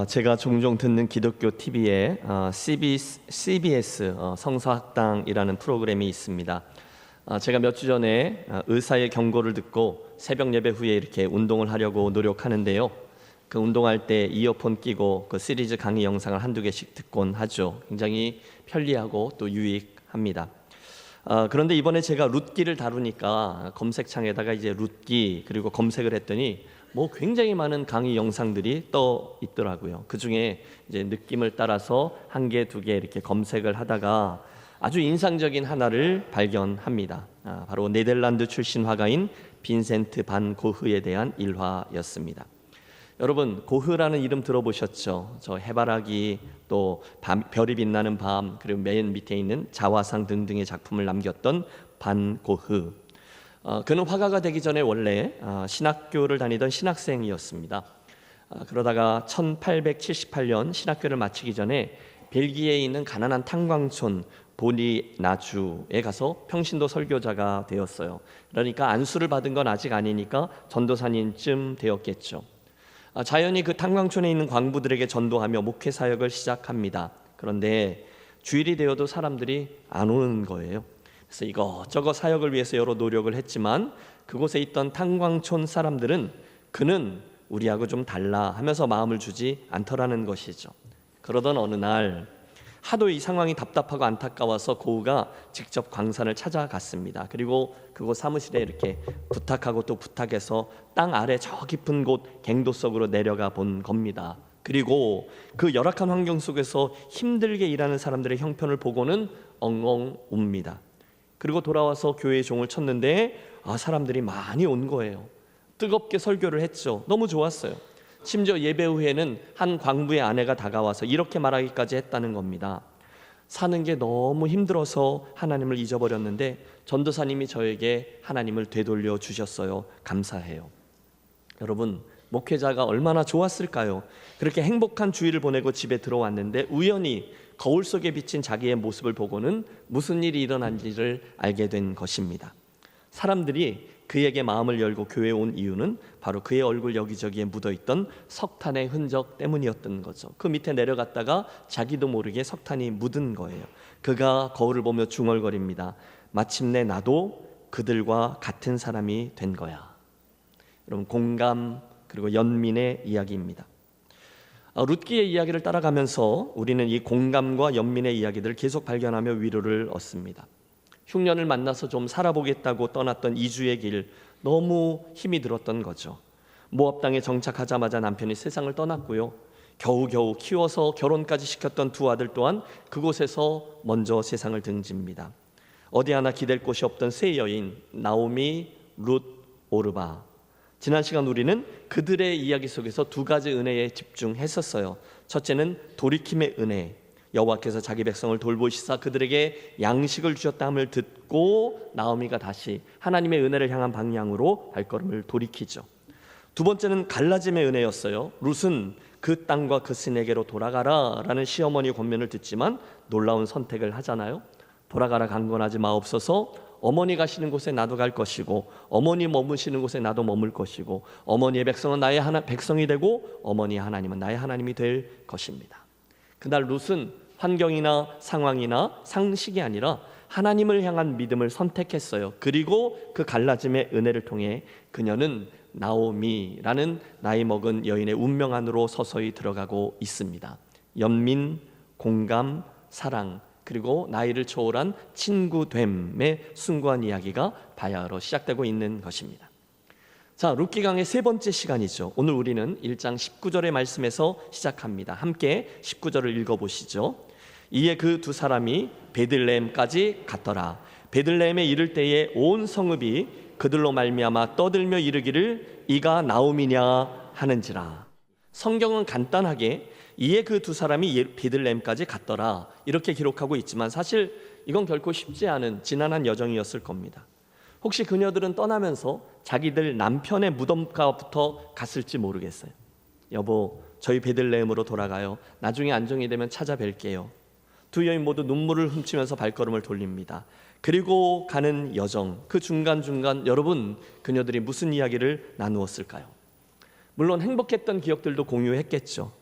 제가 종종 듣는 기독교 TV에 CBS 성서학당이라는 프로그램이 있습니다. 제가 몇 주 전에 의사의 경고를 듣고 새벽 예배 후에 이렇게 운동을 하려고 노력하는데요. 그 운동할 때 이어폰 끼고 그 시리즈 강의 영상을 한두 개씩 듣곤 하죠. 굉장히 편리하고 또 유익합니다. 그런데 이번에 제가 룻기를 다루니까 검색창에다가 이제 룻기 그리고 검색을 했더니 굉장히 많은 강의 영상들이 떠 있더라고요. 그 중에 이제 느낌을 따라서 한 개, 두 개 이렇게 검색을 하다가 아주 인상적인 하나를 발견합니다. 바로 네덜란드 출신 화가인 빈센트 반 고흐에 대한 일화였습니다. 여러분, 고흐라는 이름 들어보셨죠? 저 해바라기, 또 별이 빛나는 밤, 그리고 맨 밑에 있는 자화상 등등의 작품을 남겼던 반 고흐. 그는 화가가 되기 전에 원래 신학교를 다니던 신학생이었습니다. 그러다가 1878년 신학교를 마치기 전에 벨기에에 있는 가난한 탄광촌 보리나주에 가서 평신도 설교자가 되었어요. 그러니까 안수를 받은 건 아직 아니니까 전도사님쯤 되었겠죠. 자연히 그 탄광촌에 있는 광부들에게 전도하며 목회 사역을 시작합니다. 그런데 주일이 되어도 사람들이 안 오는 거예요. 그래서 이것저것 사역을 위해서 여러 노력을 했지만 그곳에 있던 탄광촌 사람들은 그는 우리하고 좀 달라 하면서 마음을 주지 않더라는 것이죠. 그러던 어느 날 하도 이 상황이 답답하고 안타까워서 고흐가 직접 광산을 찾아갔습니다. 그리고 그곳 사무실에 이렇게 부탁하고 또 부탁해서 땅 아래 저 깊은 곳 갱도 속으로 내려가 본 겁니다. 그리고 그 열악한 환경 속에서 힘들게 일하는 사람들의 형편을 보고는 엉엉 웁니다. 그리고 돌아와서 교회의 종을 쳤는데 사람들이 많이 온 거예요. 뜨겁게 설교를 했죠. 너무 좋았어요. 심지어 예배 후에는 한 광부의 아내가 다가와서 이렇게 말하기까지 했다는 겁니다. 사는 게 너무 힘들어서 하나님을 잊어버렸는데 전도사님이 저에게 하나님을 되돌려 주셨어요. 감사해요. 여러분, 목회자가 얼마나 좋았을까요? 그렇게 행복한 주일을 보내고 집에 들어왔는데 우연히 거울 속에 비친 자기의 모습을 보고는 무슨 일이 일어난지를 알게 된 것입니다. 사람들이 그에게 마음을 열고 교회에 온 이유는 바로 그의 얼굴 여기저기에 묻어있던 석탄의 흔적 때문이었던 거죠. 그 밑에 내려갔다가 자기도 모르게 석탄이 묻은 거예요. 그가 거울을 보며 중얼거립니다. 마침내 나도 그들과 같은 사람이 된 거야. 여러분, 공감 그리고 연민의 이야기입니다. 룻기의 이야기를 따라가면서 우리는 이 공감과 연민의 이야기들을 계속 발견하며 위로를 얻습니다. 흉년을 만나서 좀 살아보겠다고 떠났던 2주의 길, 너무 힘이 들었던 거죠. 모압 땅에 정착하자마자 남편이 세상을 떠났고요. 겨우겨우 키워서 결혼까지 시켰던 두 아들 또한 그곳에서 먼저 세상을 등집니다. 어디 하나 기댈 곳이 없던 세 여인 나오미, 룻, 오르바. 지난 시간 우리는 그들의 이야기 속에서 두 가지 은혜에 집중했었어요. 첫째는 돌이킴의 은혜. 여호와께서 자기 백성을 돌보시사 그들에게 양식을 주셨다함을 듣고 나오미가 다시 하나님의 은혜를 향한 방향으로 발걸음을 돌이키죠. 두 번째는 갈라짐의 은혜였어요. 룻은 그 땅과 그 신에게로 돌아가라 라는 시어머니 권면을 듣지만 놀라운 선택을 하잖아요. 돌아가라 강권하지 마옵소서. 어머니 가시는 곳에 나도 갈 것이고 어머니 머무시는 곳에 나도 머물 것이고 어머니의 백성은 나의 백성이 되고 어머니의 하나님은 나의 하나님이 될 것입니다. 그날 룻은 환경이나 상황이나 상식이 아니라 하나님을 향한 믿음을 선택했어요. 그리고 그 갈라짐의 은혜를 통해 그녀는 나오미라는 나이 먹은 여인의 운명 안으로 서서히 들어가고 있습니다. 연민, 공감, 사랑, 그리고 나이를 초월한 친구됨의 숭고한 이야기가 바야흐로 시작되고 있는 것입니다. 자, 룻기 강의 세 번째 시간이죠. 오늘 우리는 1장 19절의 말씀에서 시작합니다. 함께 19절을 읽어보시죠. 이에 그 두 사람이 베들레헴까지 갔더라. 베들레헴에 이를 때에 온 성읍이 그들로 말미암아 떠들며 이르기를 이가 나오미냐 하는지라. 성경은 간단하게 이에 그 두 사람이 베들레헴까지 갔더라 이렇게 기록하고 있지만 사실 이건 결코 쉽지 않은 지난한 여정이었을 겁니다. 혹시 그녀들은 떠나면서 자기들 남편의 무덤가부터 갔을지 모르겠어요. 여보, 저희 베들레헴으로 돌아가요. 나중에 안정이 되면 찾아뵐게요. 두 여인 모두 눈물을 훔치면서 발걸음을 돌립니다. 그리고 가는 여정, 그 중간중간 여러분, 그녀들이 무슨 이야기를 나누었을까요? 물론 행복했던 기억들도 공유했겠죠.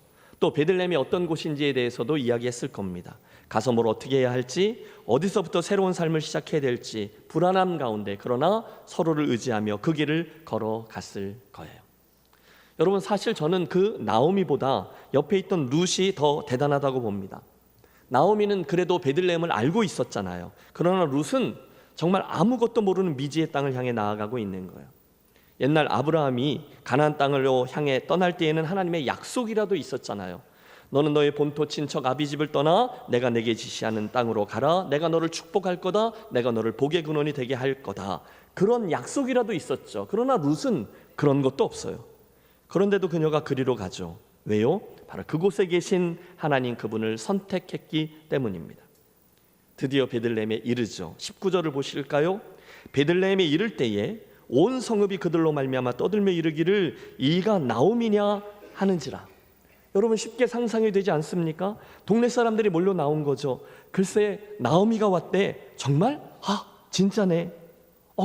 또 베들레헴이 어떤 곳인지에 대해서도 이야기했을 겁니다. 가서 뭘 어떻게 해야 할지, 어디서부터 새로운 삶을 시작해야 될지 불안함 가운데 그러나 서로를 의지하며 그 길을 걸어갔을 거예요. 여러분, 사실 저는 그 나오미보다 옆에 있던 룻이 더 대단하다고 봅니다. 나오미는 그래도 베들레헴을 알고 있었잖아요. 그러나 룻은 정말 아무것도 모르는 미지의 땅을 향해 나아가고 있는 거예요. 옛날 아브라함이 가나안 땅으로 향해 떠날 때에는 하나님의 약속이라도 있었잖아요. 너는 너의 본토 친척 아비집을 떠나 내가 내게 지시하는 땅으로 가라. 내가 너를 축복할 거다. 내가 너를 복의 근원이 되게 할 거다. 그런 약속이라도 있었죠. 그러나 룻은 그런 것도 없어요. 그런데도 그녀가 그리로 가죠. 왜요? 바로 그곳에 계신 하나님 그분을 선택했기 때문입니다. 드디어 베들레헴에 이르죠. 19절을 보실까요? 베들레헴에 이를 때에 온 성읍이 그들로 말미암아 떠들며 이르기를 이가 나오미냐 하는지라. 여러분, 쉽게 상상이 되지 않습니까? 동네 사람들이 몰려 나온 거죠. 글쎄, 나오미가 왔대. 정말? 아, 진짜네.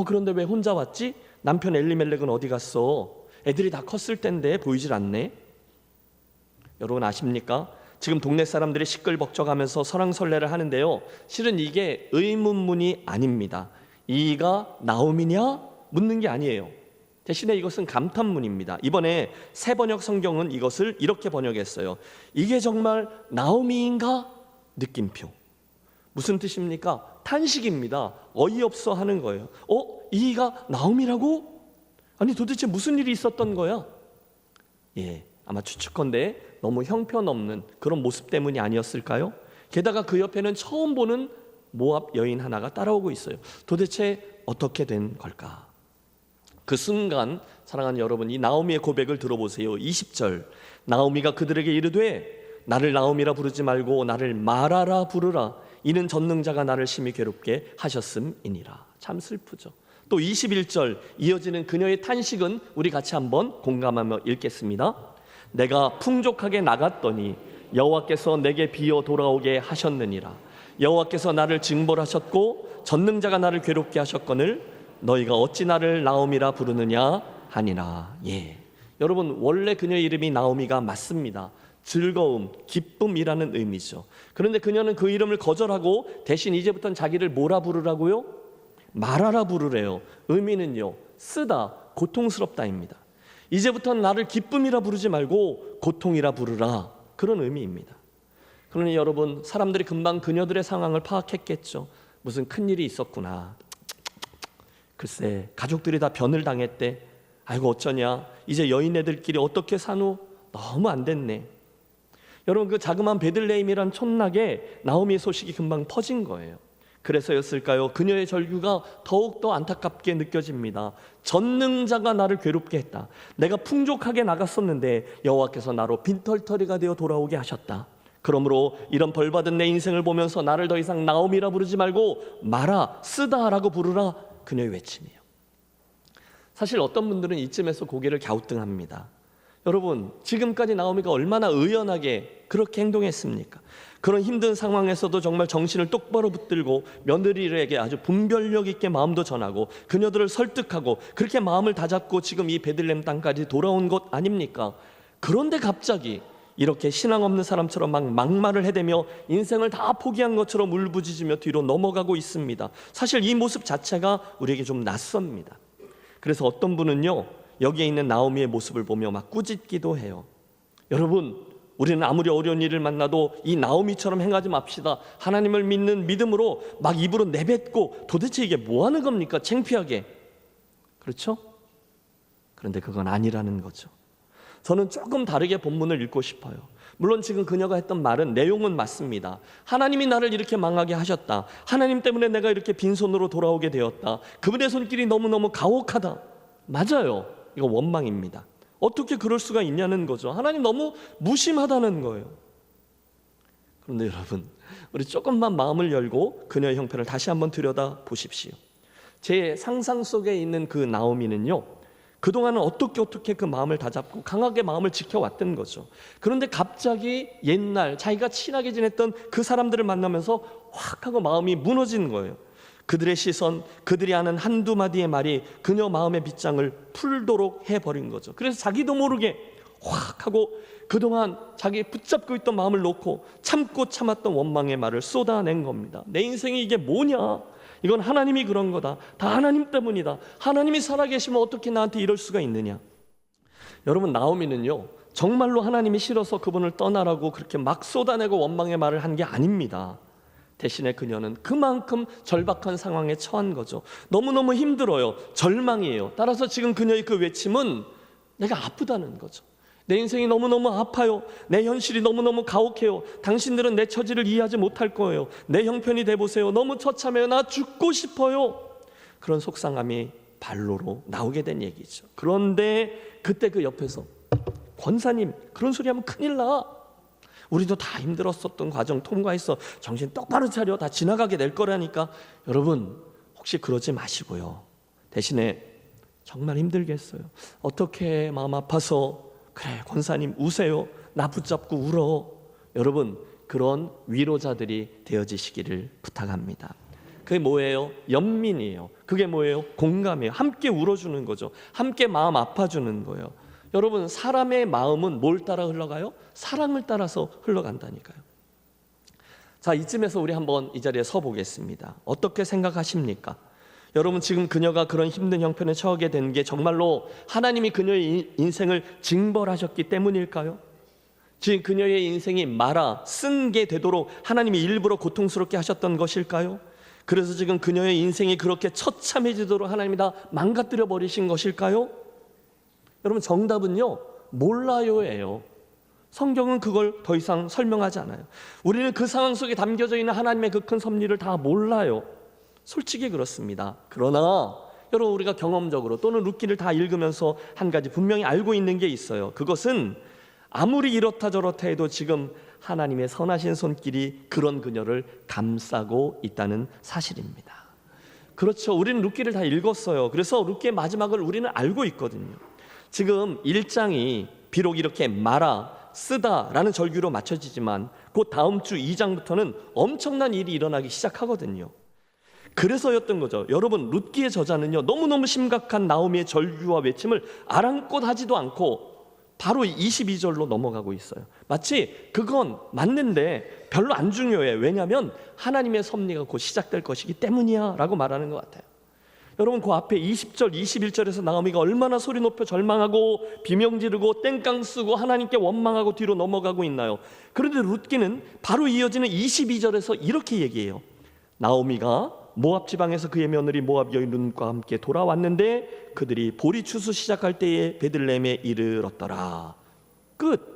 그런데 왜 혼자 왔지? 남편 엘리멜렉은 어디 갔어? 애들이 다 컸을 텐데 보이질 않네. 여러분 아십니까? 지금 동네 사람들이 시끌벅적하면서 설왕설래를 하는데요, 실은 이게 의문문이 아닙니다. 이가 나오미냐? 묻는 게 아니에요. 대신에 이것은 감탄문입니다. 이번에 새 번역 성경은 이것을 이렇게 번역했어요. 이게 정말 나오미인가? 느낌표. 무슨 뜻입니까? 탄식입니다. 어이없어 하는 거예요. 이가 나오미라고? 아니 도대체 무슨 일이 있었던 거야? 아마 추측컨대 너무 형편없는 그런 모습 때문이 아니었을까요? 게다가 그 옆에는 처음 보는 모압 여인 하나가 따라오고 있어요. 도대체 어떻게 된 걸까? 그 순간 사랑하는 여러분, 이 나오미의 고백을 들어보세요. 20절, 나오미가 그들에게 이르되 나를 나오미라 부르지 말고 나를 마라라 부르라. 이는 전능자가 나를 심히 괴롭게 하셨음이니라. 참 슬프죠. 또 21절 이어지는 그녀의 탄식은 우리 같이 한번 공감하며 읽겠습니다. 내가 풍족하게 나갔더니 여호와께서 내게 비어 돌아오게 하셨느니라. 여호와께서 나를 징벌하셨고 전능자가 나를 괴롭게 하셨거늘 너희가 어찌 나를 나오미라 부르느냐 하니라. 여러분, 원래 그녀의 이름이 나오미가 맞습니다. 즐거움, 기쁨이라는 의미죠. 그런데 그녀는 그 이름을 거절하고 대신 이제부터는 자기를 뭐라 부르라고요? 마라라 부르래요. 의미는요, 쓰다, 고통스럽다입니다. 이제부터는 나를 기쁨이라 부르지 말고 고통이라 부르라. 그런 의미입니다. 그러니 여러분, 사람들이 금방 그녀들의 상황을 파악했겠죠. 무슨 큰일이 있었구나. 글쎄, 가족들이 다 변을 당했대. 아이고 어쩌냐, 이제 여인네들끼리 어떻게 사노? 너무 안 됐네. 여러분, 그 자그마한 베들레헴이란 촌락에 나오미의 소식이 금방 퍼진 거예요. 그래서였을까요? 그녀의 절규가 더욱더 안타깝게 느껴집니다. 전능자가 나를 괴롭게 했다. 내가 풍족하게 나갔었는데 여호와께서 나로 빈털터리가 되어 돌아오게 하셨다. 그러므로 이런 벌받은 내 인생을 보면서 나를 더 이상 나오미라 부르지 말고 마라, 쓰다라고 부르라. 그녀의 외침이에요. 사실 어떤 분들은 이쯤에서 고개를 갸우뚱합니다. 여러분, 지금까지 나오미가 얼마나 의연하게 그렇게 행동했습니까? 그런 힘든 상황에서도 정말 정신을 똑바로 붙들고 며느리에게 아주 분별력 있게 마음도 전하고 그녀들을 설득하고 그렇게 마음을 다잡고 지금 이 베들레헴 땅까지 돌아온 것 아닙니까? 그런데 갑자기 이렇게 신앙 없는 사람처럼 막 막말을 해대며 인생을 다 포기한 것처럼 울부짖으며 뒤로 넘어가고 있습니다. 사실 이 모습 자체가 우리에게 좀 낯섭니다. 그래서 어떤 분은요, 여기에 있는 나오미의 모습을 보며 막 꾸짖기도 해요. 여러분, 우리는 아무리 어려운 일을 만나도 이 나오미처럼 행하지 맙시다. 하나님을 믿는 믿음으로 막 입으로 내뱉고 도대체 이게 뭐 하는 겁니까? 창피하게. 그렇죠? 그런데 그건 아니라는 거죠. 저는 조금 다르게 본문을 읽고 싶어요. 물론 지금 그녀가 했던 말은 내용은 맞습니다. 하나님이 나를 이렇게 망하게 하셨다. 하나님 때문에 내가 이렇게 빈손으로 돌아오게 되었다. 그분의 손길이 너무너무 가혹하다. 맞아요. 이거 원망입니다. 어떻게 그럴 수가 있냐는 거죠. 하나님 너무 무심하다는 거예요. 그런데 여러분, 우리 조금만 마음을 열고 그녀의 형편을 다시 한번 들여다 보십시오. 제 상상 속에 있는 그 나오미는요, 그동안은 어떻게 그 마음을 다잡고 강하게 마음을 지켜왔던 거죠. 그런데 갑자기 옛날 자기가 친하게 지냈던 그 사람들을 만나면서 확 하고 마음이 무너진 거예요. 그들의 시선, 그들이 하는 한두 마디의 말이 그녀 마음의 빗장을 풀도록 해버린 거죠. 그래서 자기도 모르게 확 하고 그동안 자기 붙잡고 있던 마음을 놓고 참고 참았던 원망의 말을 쏟아낸 겁니다. 내 인생이 이게 뭐냐? 이건 하나님이 그런 거다. 다 하나님 때문이다. 하나님이 살아계시면 어떻게 나한테 이럴 수가 있느냐? 여러분, 나오미는요, 정말로 하나님이 싫어서 그분을 떠나라고 그렇게 막 쏟아내고 원망의 말을 한 게 아닙니다. 대신에 그녀는 그만큼 절박한 상황에 처한 거죠. 너무너무 힘들어요. 절망이에요. 따라서 지금 그녀의 그 외침은 내가 아프다는 거죠. 내 인생이 너무너무 아파요. 내 현실이 너무너무 가혹해요. 당신들은 내 처지를 이해하지 못할 거예요. 내 형편이 돼보세요. 너무 처참해요. 나 죽고 싶어요. 그런 속상함이 반로로 나오게 된 얘기죠. 그런데 그때 그 옆에서 권사님, 그런 소리 하면 큰일 나. 우리도 다 힘들었었던 과정 통과해서 정신 똑바로 차려. 다 지나가게 될 거라니까. 여러분, 혹시 그러지 마시고요. 대신에 정말 힘들겠어요. 어떻게 마음 아파서 그래 권사님 우세요. 나 붙잡고 울어. 여러분, 그런 위로자들이 되어지시기를 부탁합니다. 그게 뭐예요? 연민이에요. 그게 뭐예요? 공감이에요. 함께 울어주는 거죠. 함께 마음 아파주는 거예요. 여러분, 사람의 마음은 뭘 따라 흘러가요? 사랑을 따라서 흘러간다니까요. 자, 이쯤에서 우리 한번 이 자리에 서 보겠습니다. 어떻게 생각하십니까? 여러분, 지금 그녀가 그런 힘든 형편에 처하게 된 게 정말로 하나님이 그녀의 인생을 징벌하셨기 때문일까요? 지금 그녀의 인생이 말아 쓴 게 되도록 하나님이 일부러 고통스럽게 하셨던 것일까요? 그래서 지금 그녀의 인생이 그렇게 처참해지도록 하나님이 다 망가뜨려 버리신 것일까요? 여러분, 정답은요, 몰라요예요. 성경은 그걸 더 이상 설명하지 않아요. 우리는 그 상황 속에 담겨져 있는 하나님의 그 큰 섭리를 다 몰라요. 솔직히 그렇습니다. 그러나 여러분, 우리가 경험적으로 또는 룻기를 다 읽으면서 한 가지 분명히 알고 있는 게 있어요. 그것은 아무리 이렇다 저렇다 해도 지금 하나님의 선하신 손길이 그런 그녀를 감싸고 있다는 사실입니다. 그렇죠. 우리는 룻기를 다 읽었어요. 그래서 룻기의 마지막을 우리는 알고 있거든요. 지금 1장이 비록 이렇게 말아 쓰다라는 절규로 맞춰지지만 그 다음 주 2장부터는 엄청난 일이 일어나기 시작하거든요. 그래서였던 거죠. 여러분, 룻기의 저자는요, 너무너무 심각한 나오미의 절규와 외침을 아랑곳하지도 않고 바로 22절로 넘어가고 있어요. 마치 그건 맞는데 별로 안 중요해. 왜냐하면 하나님의 섭리가 곧 시작될 것이기 때문이야 라고 말하는 것 같아요. 여러분, 그 앞에 20절, 21절에서 나오미가 얼마나 소리 높여 절망하고 비명 지르고 땡깡 쓰고 하나님께 원망하고 뒤로 넘어가고 있나요? 그런데 룻기는 바로 이어지는 22절에서 이렇게 얘기해요. 나오미가 모압 지방에서 그의 며느리 모압 여인 룻과 함께 돌아왔는데 그들이 보리 추수 시작할 때에 베들레헴에 이르렀더라. 끝.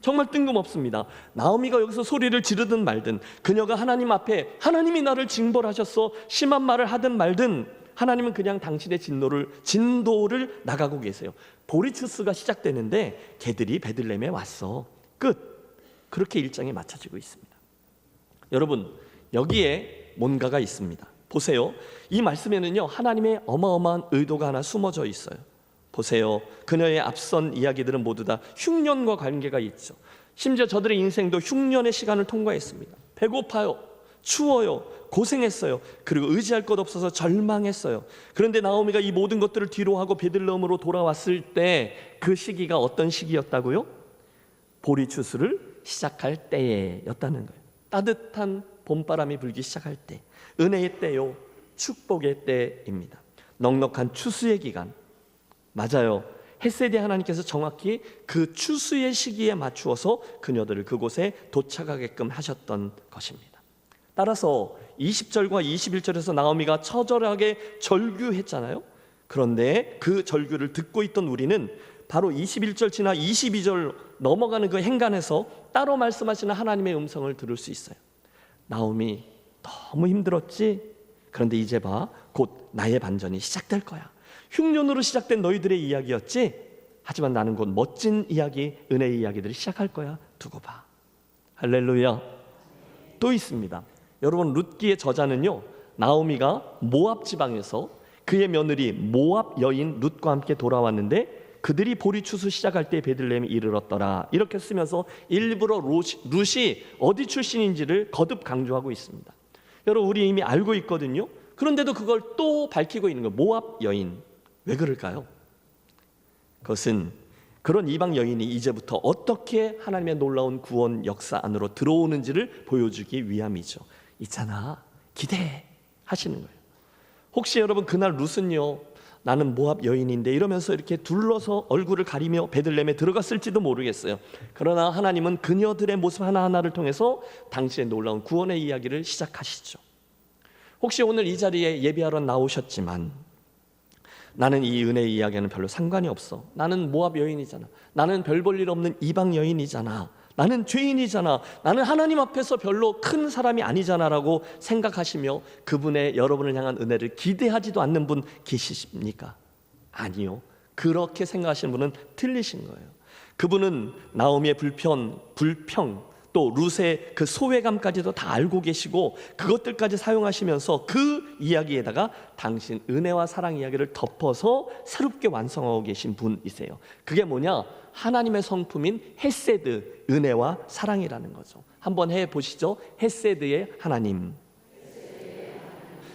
정말 뜬금없습니다. 나오미가 여기서 소리를 지르든 말든, 그녀가 하나님 앞에 하나님이 나를 징벌하셨어 심한 말을 하든 말든, 하나님은 그냥 당신의 진도를 나가고 계세요. 보리 추수가 시작되는데 걔들이 베들레헴에 왔어. 끝. 그렇게 일정이 맞춰지고 있습니다. 여러분, 여기에 뭔가가 있습니다. 보세요. 이 말씀에는요, 하나님의 어마어마한 의도가 하나 숨어져 있어요. 보세요. 그녀의 앞선 이야기들은 모두 다 흉년과 관계가 있죠. 심지어 저들의 인생도 흉년의 시간을 통과했습니다. 배고파요. 추워요. 고생했어요. 그리고 의지할 것 없어서 절망했어요. 그런데 나오미가 이 모든 것들을 뒤로하고 베들레헴으로 돌아왔을 때 그 시기가 어떤 시기였다고요? 보리 추수를 시작할 때였다는 거예요. 따뜻한 봄바람이 불기 시작할 때, 은혜의 때요, 축복의 때입니다. 넉넉한 추수의 기간, 맞아요. 헷세대 하나님께서 정확히 그 추수의 시기에 맞추어서 그녀들을 그곳에 도착하게끔 하셨던 것입니다. 따라서 20절과 21절에서 나오미가 처절하게 절규했잖아요. 그런데 그 절규를 듣고 있던 우리는 바로 21절 지나 22절 넘어가는 그 행간에서 따로 말씀하시는 하나님의 음성을 들을 수 있어요. 나오미, 너무 힘들었지? 그런데 이제 봐, 곧 나의 반전이 시작될 거야. 흉년으로 시작된 너희들의 이야기였지? 하지만 나는 곧 멋진 이야기, 은혜의 이야기들을 시작할 거야. 두고 봐. 할렐루야. 또 있습니다. 여러분, 룻기의 저자는요, 나오미가 모압 지방에서 그의 며느리 모압 여인 룻과 함께 돌아왔는데 그들이 보리 추수 시작할 때 베들레헴에 이르렀더라, 이렇게 쓰면서 일부러 룻이 어디 출신인지를 거듭 강조하고 있습니다. 여러분, 우리 이미 알고 있거든요. 그런데도 그걸 또 밝히고 있는 거예요. 모압 여인. 왜 그럴까요? 그것은 그런 이방 여인이 이제부터 어떻게 하나님의 놀라운 구원 역사 안으로 들어오는지를 보여주기 위함이죠. 있잖아, 기대하시는 거예요. 혹시 여러분 그날 룻은요, 나는 모압 여인인데 이러면서 이렇게 둘러서 얼굴을 가리며 베들레헴에 들어갔을지도 모르겠어요. 그러나 하나님은 그녀들의 모습 하나하나를 통해서 당신의 놀라운 구원의 이야기를 시작하시죠. 혹시 오늘 이 자리에 예배하러 나오셨지만 나는 이 은혜의 이야기는 별로 상관이 없어, 나는 모압 여인이잖아, 나는 별 볼 일 없는 이방 여인이잖아, 나는 죄인이잖아, 나는 하나님 앞에서 별로 큰 사람이 아니잖아 라고 생각하시며 그분의 여러분을 향한 은혜를 기대하지도 않는 분 계십니까? 아니요, 그렇게 생각하시는 분은 틀리신 거예요. 그분은 나오미의 불평, 또 룻의 그 소외감까지도 다 알고 계시고 그것들까지 사용하시면서 그 이야기에다가 당신 은혜와 사랑 이야기를 덮어서 새롭게 완성하고 계신 분이세요. 그게 뭐냐? 하나님의 성품인 헤세드, 은혜와 사랑이라는 거죠. 한번 해보시죠. 헤세드의 하나님.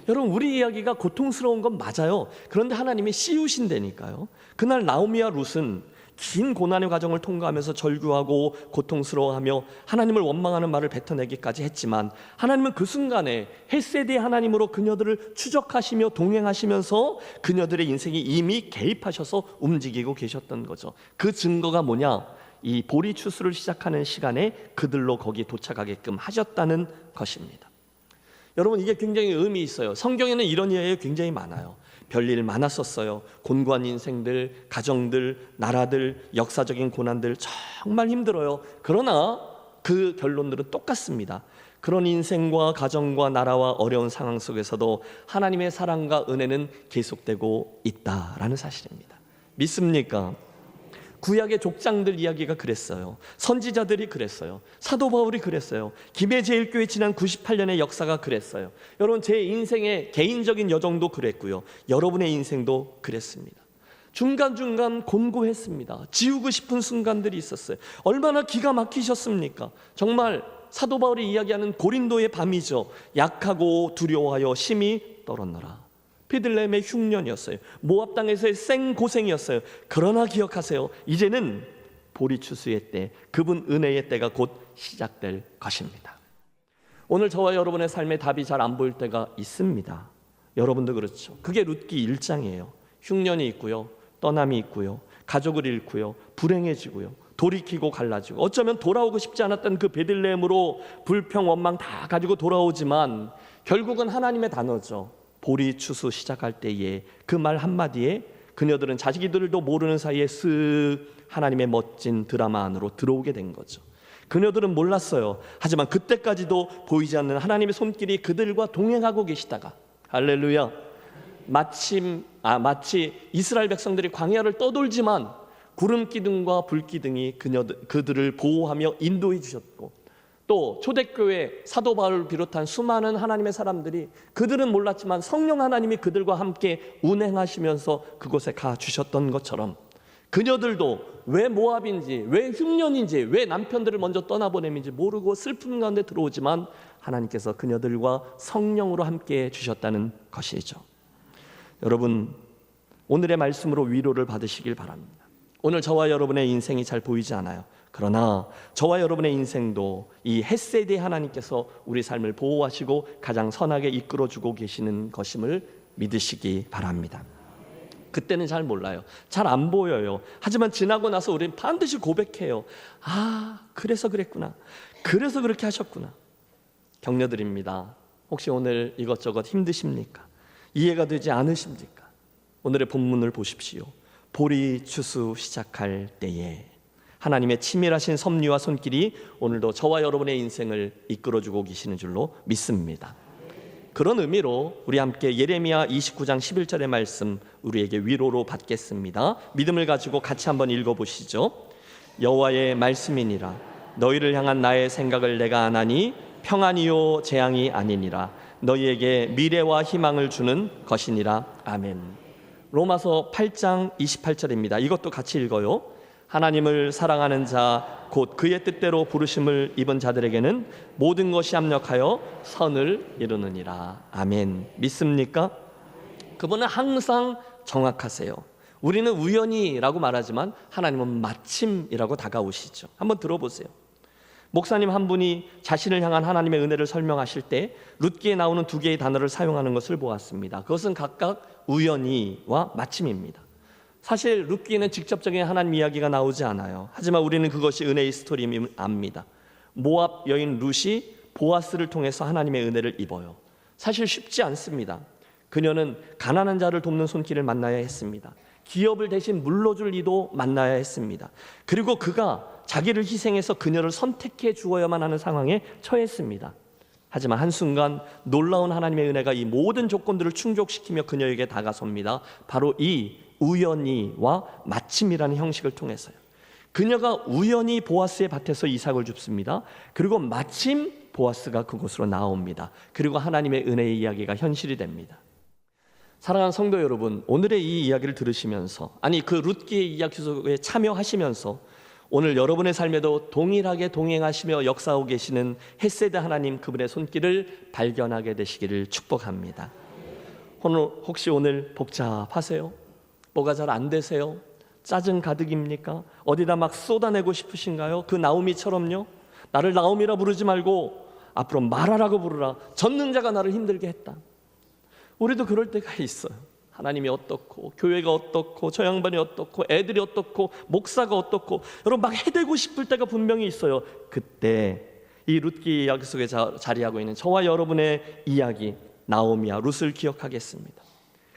여러분, 우리 이야기가 고통스러운 건 맞아요. 그런데 하나님이 씌우신다니까요. 그날 나오미와 룻은 긴 고난의 과정을 통과하면서 절규하고 고통스러워하며 하나님을 원망하는 말을 뱉어내기까지 했지만 하나님은 그 순간에 헬세드의 하나님으로 그녀들을 추적하시며 동행하시면서 그녀들의 인생이 이미 개입하셔서 움직이고 계셨던 거죠. 그 증거가 뭐냐? 이 보리 추수를 시작하는 시간에 그들로 거기 도착하게끔 하셨다는 것입니다. 여러분, 이게 굉장히 의미 있어요. 성경에는 이런 이야기가 굉장히 많아요. 별일 많았었어요. 곤고한 인생들, 가정들, 나라들, 역사적인 고난들 정말 힘들어요. 그러나 그 결론들은 똑같습니다. 그런 인생과 가정과 나라와 어려운 상황 속에서도 하나님의 사랑과 은혜는 계속되고 있다라는 사실입니다. 믿습니까? 구약의 족장들 이야기가 그랬어요. 선지자들이 그랬어요. 사도 바울이 그랬어요. 김해제일교회 지난 98년의 역사가 그랬어요. 여러분, 제 인생의 개인적인 여정도 그랬고요, 여러분의 인생도 그랬습니다. 중간중간 곤고했습니다. 지우고 싶은 순간들이 있었어요. 얼마나 기가 막히셨습니까? 정말 사도 바울이 이야기하는 고린도의 밤이죠. 약하고 두려워하여 심히 떨었노라. 베들레헴의 흉년이었어요. 모압 땅에서의 생고생이었어요. 그러나 기억하세요. 이제는 보리 추수의 때, 그분 은혜의 때가 곧 시작될 것입니다. 오늘 저와 여러분의 삶에 답이 잘 안 보일 때가 있습니다. 여러분도 그렇죠. 그게 룻기 1장이에요. 흉년이 있고요, 떠남이 있고요, 가족을 잃고요, 불행해지고요, 돌이키고 갈라지고, 어쩌면 돌아오고 싶지 않았던 그 베들레헴으로 불평 원망 다 가지고 돌아오지만 결국은 하나님의 단어죠. 보리 추수 시작할 때에 그 말 한마디에 그녀들은 자기들도 모르는 사이에 쓱 하나님의 멋진 드라마 안으로 들어오게 된 거죠. 그녀들은 몰랐어요. 하지만 그때까지도 보이지 않는 하나님의 손길이 그들과 동행하고 계시다가, 할렐루야, 마치 이스라엘 백성들이 광야를 떠돌지만 구름 기둥과 불 기둥이 그들을 보호하며 인도해 주셨고, 또 초대교회 사도 바울을 비롯한 수많은 하나님의 사람들이, 그들은 몰랐지만 성령 하나님이 그들과 함께 운행하시면서 그곳에 가주셨던 것처럼 그녀들도 왜 모압인지, 왜 흉년인지, 왜 남편들을 먼저 떠나보냄인지 모르고 슬픔 가운데 들어오지만 하나님께서 그녀들과 성령으로 함께 주셨다는 것이죠. 여러분, 오늘의 말씀으로 위로를 받으시길 바랍니다. 오늘 저와 여러분의 인생이 잘 보이지 않아요. 그러나 저와 여러분의 인생도 이 헷세드의 하나님께서 우리 삶을 보호하시고 가장 선하게 이끌어주고 계시는 것임을 믿으시기 바랍니다. 그때는 잘 몰라요. 잘 안 보여요. 하지만 지나고 나서 우리는 반드시 고백해요. 아, 그래서 그랬구나. 그래서 그렇게 하셨구나. 격려드립니다. 혹시 오늘 이것저것 힘드십니까? 이해가 되지 않으십니까? 오늘의 본문을 보십시오. 보리 추수 시작할 때에 하나님의 치밀하신 섭리와 손길이 오늘도 저와 여러분의 인생을 이끌어주고 계시는 줄로 믿습니다. 그런 의미로 우리 함께 예레미야 29장 11절의 말씀 우리에게 위로로 받겠습니다. 믿음을 가지고 같이 한번 읽어보시죠. 여호와의 말씀이니라. 너희를 향한 나의 생각을 내가 아나니 평안이요 재앙이 아니니라. 너희에게 미래와 희망을 주는 것이니라. 아멘. 로마서 8장 28절입니다. 이것도 같이 읽어요. 하나님을 사랑하는 자 곧 그의 뜻대로 부르심을 입은 자들에게는 모든 것이 합력하여 선을 이루느니라. 아멘. 믿습니까? 그분은 항상 정확하세요. 우리는 우연히라고 말하지만 하나님은 마침이라고 다가오시죠. 한번 들어보세요. 목사님 한 분이 자신을 향한 하나님의 은혜를 설명하실 때 룻기에 나오는 두 개의 단어를 사용하는 것을 보았습니다. 그것은 각각 우연히와 마침입니다. 사실 룻기에는 직접적인 하나님 이야기가 나오지 않아요. 하지만 우리는 그것이 은혜의 스토리임을 압니다. 모압 여인 룻이 보아스를 통해서 하나님의 은혜를 입어요. 사실 쉽지 않습니다. 그녀는 가난한 자를 돕는 손길을 만나야 했습니다. 기업을 대신 물러줄 이도 만나야 했습니다. 그리고 그가 자기를 희생해서 그녀를 선택해 주어야만 하는 상황에 처했습니다. 하지만 한순간 놀라운 하나님의 은혜가 이 모든 조건들을 충족시키며 그녀에게 다가섭니다. 바로 이 우연히와 마침이라는 형식을 통해서요. 그녀가 우연히 보아스의 밭에서 이삭을 줍습니다. 그리고 마침 보아스가 그곳으로 나옵니다. 그리고 하나님의 은혜의 이야기가 현실이 됩니다. 사랑하는 성도 여러분, 오늘의 이 이야기를 들으시면서, 아니 그 룻기의 이야기 속에 참여하시면서 오늘 여러분의 삶에도 동일하게 동행하시며 역사하고 계시는 헷세드 하나님, 그분의 손길을 발견하게 되시기를 축복합니다. 혹시 오늘 복잡하세요? 뭐가 잘 안 되세요? 짜증 가득입니까? 어디다 막 쏟아내고 싶으신가요? 그 나오미처럼요. 나를 나오미라 부르지 말고 앞으로 마라라고 부르라. 전능자가 나를 힘들게 했다. 우리도 그럴 때가 있어요. 하나님이 어떻고, 교회가 어떻고, 저 양반이 어떻고, 애들이 어떻고, 목사가 어떻고, 여러분 막 해대고 싶을 때가 분명히 있어요. 그때 이 룻기 이야기 속에 자리하고 있는 저와 여러분의 이야기, 나오미와 룻을 기억하겠습니다.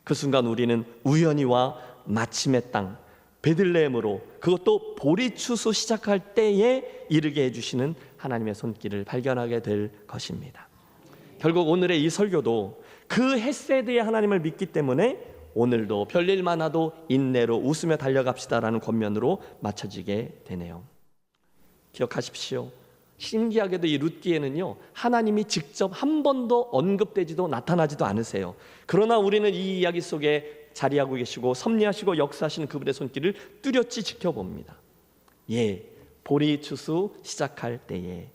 그 순간 우리는 우연히와 마침의 땅 베들레헴으로, 그것도 보리 추수 시작할 때에 이르게 해주시는 하나님의 손길을 발견하게 될 것입니다. 결국 오늘의 이 설교도 그 헷세드의 하나님을 믿기 때문에 오늘도 별일 많아도 인내로 웃으며 달려갑시다라는 권면으로 맞춰지게 되네요. 기억하십시오. 신기하게도 이 룻기에는요, 하나님이 직접 한 번도 언급되지도 나타나지도 않으세요. 그러나 우리는 이 이야기 속에 자리하고 계시고 섭리하시고 역사하시는 그분의 손길을 뚜렷이 지켜봅니다. 보리 추수 시작할 때에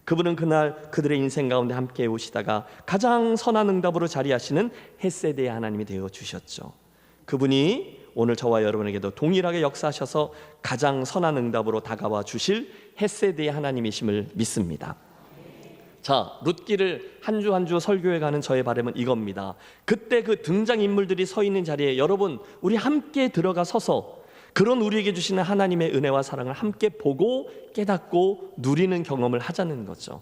그분은 그날 그들의 인생 가운데 함께 오시다가 가장 선한 응답으로 자리하시는 헷세드의 하나님이 되어 주셨죠. 그분이 오늘 저와 여러분에게도 동일하게 역사하셔서 가장 선한 응답으로 다가와 주실 헷세드의 하나님이심을 믿습니다. 자, 룻기를 한 주 한 주 설교해가는 저의 바람은 이겁니다. 그때 그 등장인물들이 서 있는 자리에 여러분, 우리 함께 들어가 서서 그런 우리에게 주시는 하나님의 은혜와 사랑을 함께 보고 깨닫고 누리는 경험을 하자는 거죠.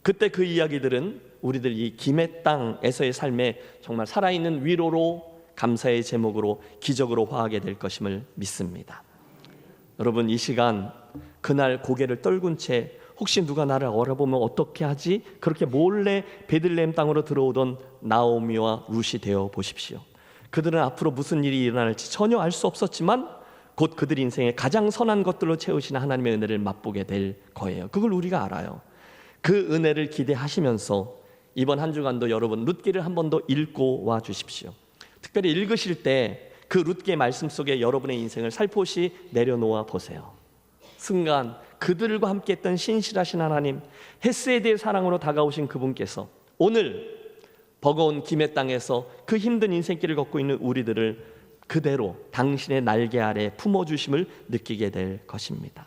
그때 그 이야기들은 우리들 이 김의 땅에서의 삶에 정말 살아있는 위로로, 감사의 제목으로, 기적으로 화하게 될 것임을 믿습니다. 여러분, 이 시간 그날 고개를 떨군 채 혹시 누가 나를 알아보면 어떻게 하지? 그렇게 몰래 베들레헴 땅으로 들어오던 나오미와 룻이 되어 보십시오. 그들은 앞으로 무슨 일이 일어날지 전혀 알 수 없었지만 곧 그들 인생의 가장 선한 것들로 채우시는 하나님의 은혜를 맛보게 될 거예요. 그걸 우리가 알아요. 그 은혜를 기대하시면서 이번 한 주간도 여러분 룻기를 한 번 더 읽고 와 주십시오. 특별히 읽으실 때 그 룻기의 말씀 속에 여러분의 인생을 살포시 내려놓아 보세요. 순간 그들과 함께 했던 신실하신 하나님, 헷세드의 사랑으로 다가오신 그분께서 오늘 버거운 김의 땅에서 그 힘든 인생길을 걷고 있는 우리들을 그대로 당신의 날개 아래 품어주심을 느끼게 될 것입니다.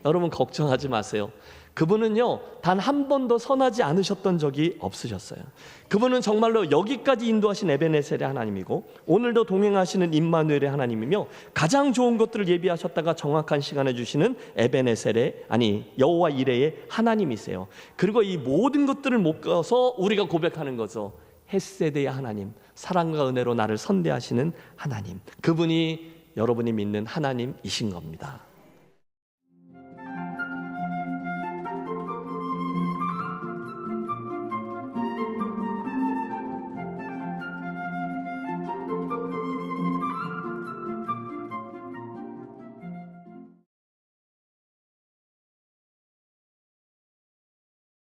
여러분 걱정하지 마세요. 그분은요, 단 한 번도 선하지 않으셨던 적이 없으셨어요. 그분은 정말로 여기까지 인도하신 에베네셀의 하나님이고 오늘도 동행하시는 임마누엘의 하나님이며 가장 좋은 것들을 예비하셨다가 정확한 시간에 주시는 에베네셀의, 아니 여호와 이레의 하나님이세요. 그리고 이 모든 것들을 못 가서 우리가 고백하는 거죠. 헷세드의 하나님, 사랑과 은혜로 나를 선대하시는 하나님, 그분이 여러분이 믿는 하나님이신 겁니다.